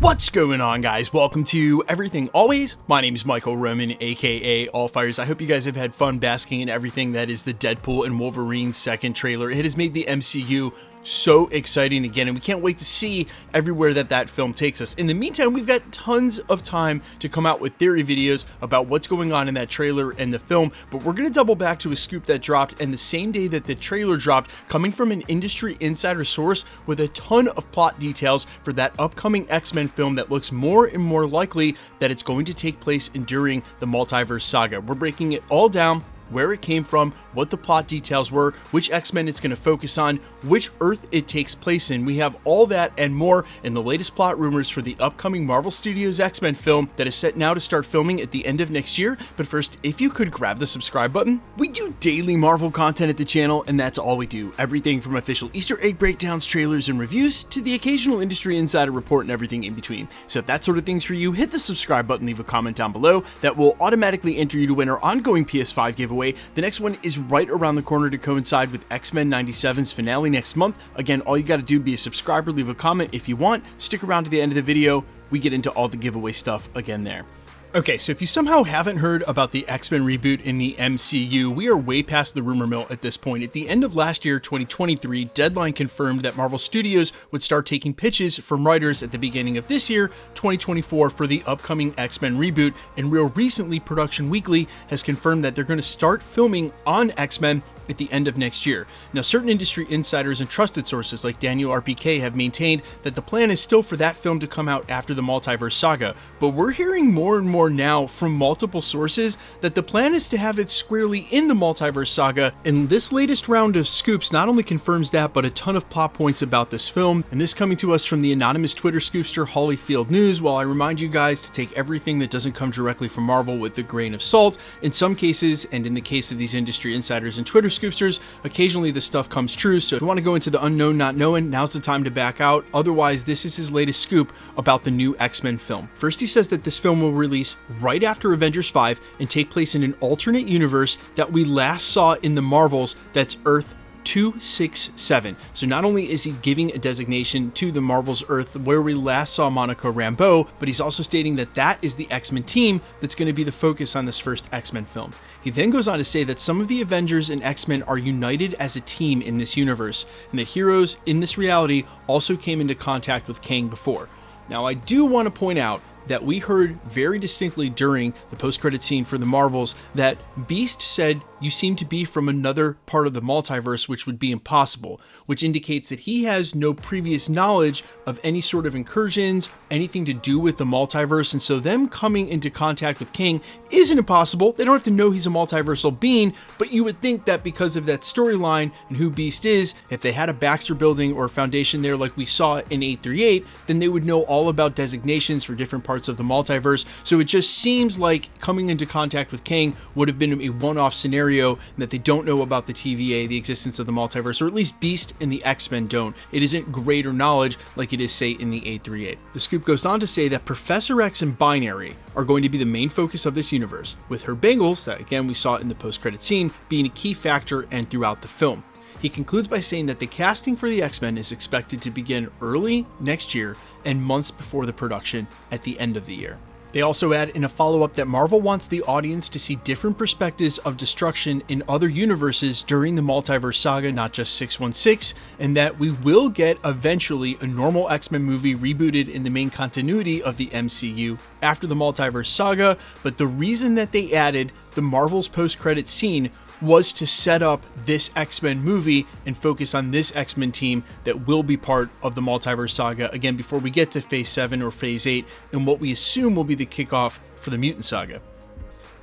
What's going on, guys? Welcome to Everything Always. My name is Michael Roman, aka Allfires. I hope you guys have had fun basking in everything that is the Deadpool and Wolverine second trailer. It has made the MCU so exciting again, and we can't wait to see everywhere that film takes us. In the meantime, we've got tons of time to come out with theory videos about what's going on in that trailer and the film, but we're going to double back to a scoop that dropped and the same day that the trailer dropped, coming from an industry insider source with a ton of plot details for that upcoming X-Men film that looks more and more likely that it's going to take place during the multiverse saga. We're breaking it all down, where it came from, what the plot details were, which X-Men it's going to focus on, which Earth it takes place in. We have all that and more in the latest plot rumors for the upcoming Marvel Studios X-Men film that is set now to start filming at the end of next year. But first, if you could grab the subscribe button. We do daily Marvel content at the channel, and that's all we do. Everything from official Easter egg breakdowns, trailers, and reviews to the occasional industry insider report and everything in between. So if that sort of thing's for you, hit the subscribe button, leave a comment down below. That will automatically enter you to win our ongoing PS5 giveaway. The next one is right around the corner to coincide with X-Men 97's finale next month. Again, all you got to do, be a subscriber, leave a comment if you want, stick around to the end of the video. We get into all the giveaway stuff again there. Okay, so if you somehow haven't heard about the X-Men reboot in the MCU, we are way past the rumor mill at this point. At the end of last year, 2023, Deadline confirmed that Marvel Studios would start taking pitches from writers at the beginning of this year, 2024, for the upcoming X-Men reboot, and real recently, Production Weekly has confirmed that they're going to start filming on X-Men at the end of next year. Now, certain industry insiders and trusted sources like Daniel RPK have maintained that the plan is still for that film to come out after the multiverse saga, but we're hearing more and more now from multiple sources that the plan is to have it squarely in the multiverse saga, and this latest round of scoops not only confirms that, but a ton of plot points about this film, and this coming to us from the anonymous Twitter scoopster Hollyfield News. While I remind you guys to take everything that doesn't come directly from Marvel with a grain of salt, in some cases, and in the case of these industry insiders and Twitter scoopsters, occasionally this stuff comes true, so if you want to go into the unknown not knowing, now's the time to back out. Otherwise, this is his latest scoop about the new X-Men film. First, he says that this film will release right after Avengers 5 and take place in an alternate universe that we last saw in the Marvels, that's Earth 267. So not only is he giving a designation to the Marvel's Earth where we last saw Monica Rambeau, but he's also stating that that is the X-Men team that's going to be the focus on this first X-Men film. He then goes on to say that some of the Avengers and X-Men are united as a team in this universe, and the heroes in this reality also came into contact with Kang before. Now, I do want to point out that we heard very distinctly during the post-credit scene for the Marvels that Beast said, "You seem to be from another part of the multiverse," which would be impossible, which indicates that he has no previous knowledge of any sort of incursions, anything to do with the multiverse, and so them coming into contact with Kang isn't impossible. They don't have to know he's a multiversal being, but you would think that because of that storyline and who Beast is, if they had a Baxter building or a foundation there like we saw in 838, then they would know all about designations for different parts of the multiverse. So it just seems like coming into contact with Kang would have been a one-off scenario, and that they don't know about the TVA, the existence of the multiverse, or at least Beast and the X-Men don't. It isn't greater knowledge like it is, say, in the 838. The scoop goes on to say that Professor X and Binary are going to be the main focus of this universe, with her bangles, that again we saw in the post-credit scene, being a key factor and throughout the film. He concludes by saying that the casting for the X-Men is expected to begin early next year and months before the production at the end of the year. They also add in a follow-up that Marvel wants the audience to see different perspectives of destruction in other universes during the multiverse saga, not just 616, and that we will get eventually a normal X-Men movie rebooted in the main continuity of the MCU after the multiverse saga, but the reason that they added the Marvel's post-credit scene was to set up this X-Men movie and focus on this X-Men team that will be part of the multiverse saga, again, before we get to Phase 7 or Phase 8, and what we assume will be the kickoff for the Mutant saga.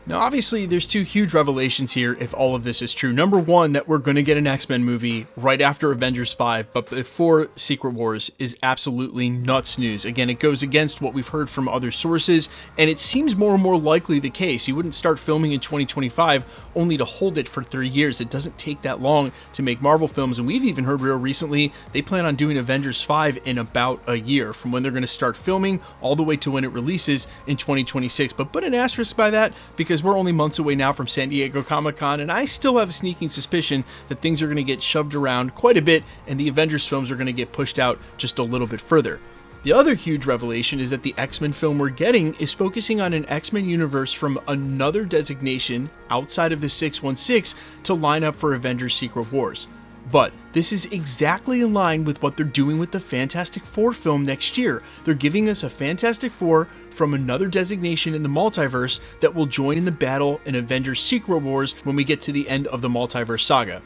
Now, obviously, there's two huge revelations here if all of this is true. Number one, that we're going to get an X-Men movie right after Avengers 5, but before Secret Wars, is absolutely nuts news. Again, it goes against what we've heard from other sources, and it seems more and more likely the case. You wouldn't start filming in 2025 only to hold it for 3 years. It doesn't take that long to make Marvel films, and we've even heard real recently they plan on doing Avengers 5 in about a year, from when they're going to start filming all the way to when it releases in 2026. But put an asterisk by that, because we're only months away now from San Diego Comic-Con, and I still have a sneaking suspicion that things are going to get shoved around quite a bit, and the Avengers films are going to get pushed out just a little bit further. The other huge revelation is that the X-Men film we're getting is focusing on an X-Men universe from another designation outside of the 616 to line up for Avengers Secret Wars. But this is exactly in line with what they're doing with the Fantastic Four film next year. They're giving us a Fantastic Four from another designation in the multiverse that will join in the battle in Avengers Secret Wars when we get to the end of the multiverse saga.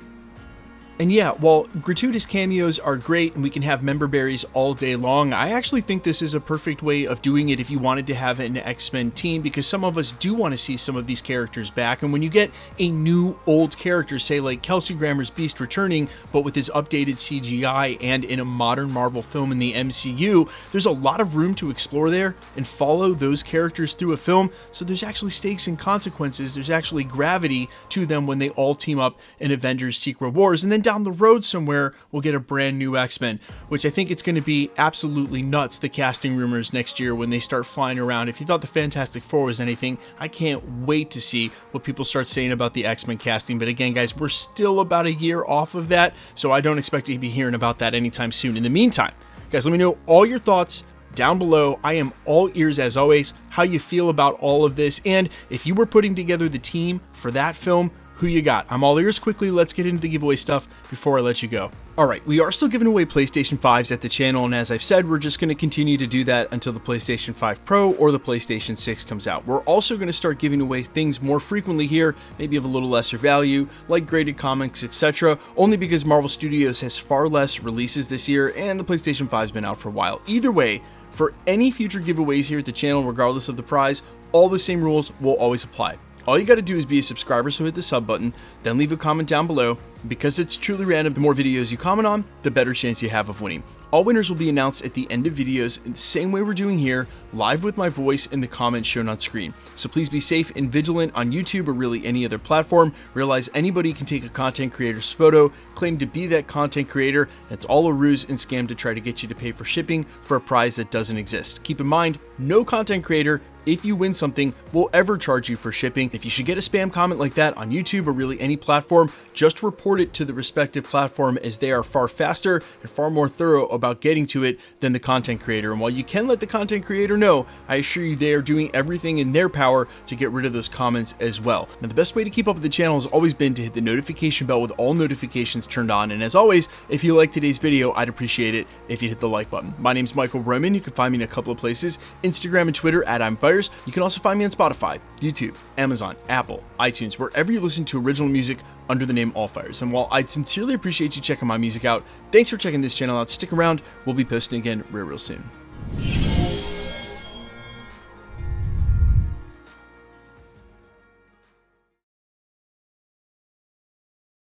And yeah, while gratuitous cameos are great and we can have member berries all day long, I actually think this is a perfect way of doing it if you wanted to have an X-Men team, because some of us do want to see some of these characters back. And when you get a new old character, say like Kelsey Grammer's Beast returning, but with his updated CGI and in a modern Marvel film in the MCU, there's a lot of room to explore there and follow those characters through a film. So there's actually stakes and consequences. There's actually gravity to them when they all team up in Avengers Secret Wars. And then down the road somewhere, we'll get a brand new X-Men, which I think it's going to be absolutely nuts, the casting rumors next year when they start flying around. If you thought the Fantastic Four was anything, I can't wait to see what people start saying about the X-Men casting. But again, guys, we're still about a year off of that, so I don't expect to be hearing about that anytime soon. In the meantime, guys, let me know all your thoughts down below. I am all ears as always, how you feel about all of this, and if you were putting together the team for that film, who you got? I'm all ears. Quickly, let's get into the giveaway stuff before I let you go. Alright, we are still giving away PlayStation 5s at the channel, and as I've said, we're just going to continue to do that until the PlayStation 5 Pro or the PlayStation 6 comes out. We're also going to start giving away things more frequently here, maybe of a little lesser value, like graded comics, etc., only because Marvel Studios has far less releases this year, and the PlayStation 5's been out for a while. Either way, for any future giveaways here at the channel, regardless of the prize, all the same rules will always apply. All you got to do is be a subscriber, so hit the sub button, then leave a comment down below. Because it's truly random, the more videos you comment on, the better chance you have of winning. All winners will be announced at the end of videos in the same way we're doing here, live with my voice in the comments shown on screen. So please be safe and vigilant on YouTube or really any other platform. Realize anybody can take a content creator's photo, claim to be that content creator, and it's all a ruse and scam to try to get you to pay for shipping for a prize that doesn't exist. Keep in mind, no content creator, if you win something, will ever charge you for shipping. If you should get a spam comment like that on YouTube or really any platform, just report it to the respective platform, as they are far faster and far more thorough about getting to it than the content creator. And while you can let the content creator know, I assure you they are doing everything in their power to get rid of those comments as well. Now, the best way to keep up with the channel has always been to hit the notification bell with all notifications turned on. And as always, if you like today's video, I'd appreciate it if you hit the like button. My name is Michael Roman. You can find me in a couple of places, Instagram and Twitter at I'mFires. You can also find me on Spotify, YouTube, Amazon, Apple, iTunes, wherever you listen to original music under the name All Fires. And while I'd sincerely appreciate you checking my music out, thanks for checking this channel out. Stick around. We'll be posting again real soon.